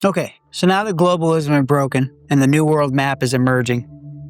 Okay, so now that globalism is broken and the new world map is emerging,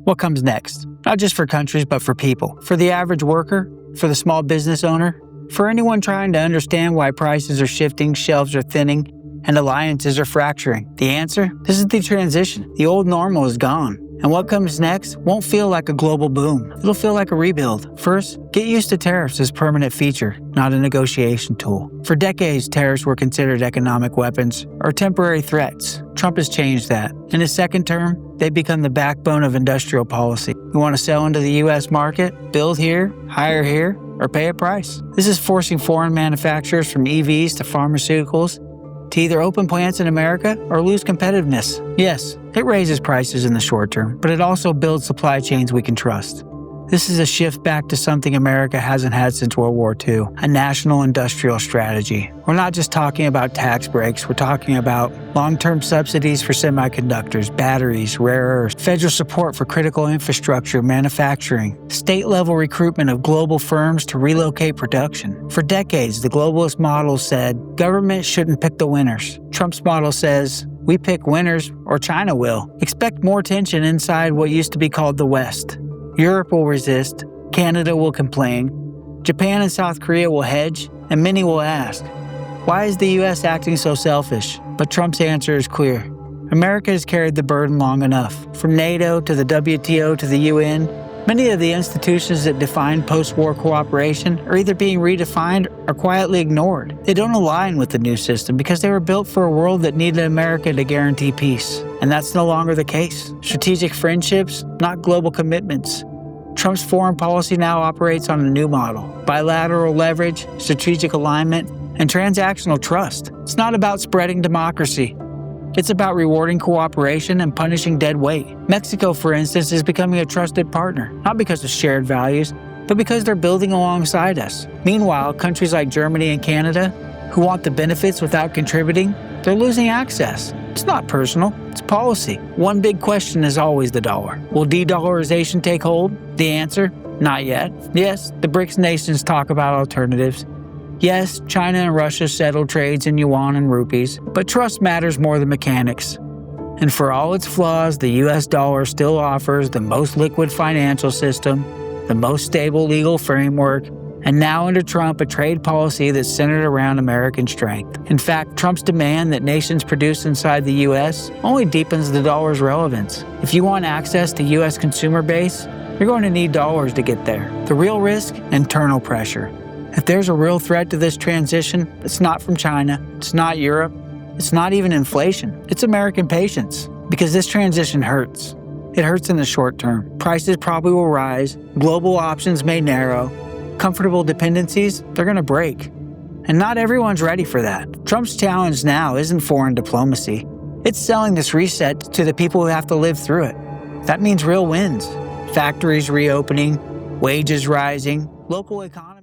what comes next? Not just for countries, but for people. For the average worker, for the small business owner, for anyone trying to understand why prices are shifting, shelves are thinning, and alliances are fracturing. The answer? This is the transition. The old normal is gone. And what comes next won't feel like a global boom. It'll feel like a rebuild. First, get used to tariffs as a permanent feature, not a negotiation tool. For decades, tariffs were considered economic weapons or temporary threats. Trump has changed that. In his second term, they've become the backbone of industrial policy. You want to sell into the U.S. market? Build here, hire here, or pay a price. This is forcing foreign manufacturers from EVs to pharmaceuticals to either open plants in America or lose competitiveness. Yes, it raises prices in the short term, but it also builds supply chains we can trust. This is a shift back to something America hasn't had since World War II, a national industrial strategy. We're not just talking about tax breaks, we're talking about long-term subsidies for semiconductors, batteries, rare earths, federal support for critical infrastructure, manufacturing, state-level recruitment of global firms to relocate production. For decades, the globalist model said, government shouldn't pick the winners. Trump's model says, we pick winners or China will. Expect more tension inside what used to be called the West. Europe will resist, Canada will complain, Japan and South Korea will hedge, and many will ask, why is the U.S. acting so selfish? But Trump's answer is clear. America has carried the burden long enough. From NATO to the WTO to the UN, many of the institutions that define post-war cooperation are either being redefined or quietly ignored. They don't align with the new system because they were built for a world that needed America to guarantee peace. And that's no longer the case. Strategic friendships, not global commitments. Trump's foreign policy now operates on a new model. Bilateral leverage, strategic alignment, and transactional trust. It's not about spreading democracy. It's about rewarding cooperation and punishing dead weight. Mexico, for instance, is becoming a trusted partner, not because of shared values, but because they're building alongside us. Meanwhile, countries like Germany and Canada, who want the benefits without contributing, they're losing access. It's not personal, it's policy. One big question is always the dollar. Will de-dollarization take hold? The answer? Not yet. Yes, the BRICS nations talk about alternatives. Yes, China and Russia settle trades in yuan and rupees, but trust matters more than mechanics. And for all its flaws, the US dollar still offers the most liquid financial system, the most stable legal framework, and now under Trump, a trade policy that's centered around American strength. In fact, Trump's demand that nations produce inside the US only deepens the dollar's relevance. If you want access to US consumer base, you're going to need dollars to get there. The real risk? Internal pressure. If there's a real threat to this transition, it's not from China, it's not Europe, it's not even inflation. It's American patience. Because this transition hurts. It hurts in the short term. Prices probably will rise, global options may narrow, comfortable dependencies, they're going to break. And not everyone's ready for that. Trump's challenge now isn't foreign diplomacy. It's selling this reset to the people who have to live through it. That means real wins. Factories reopening, wages rising, local economies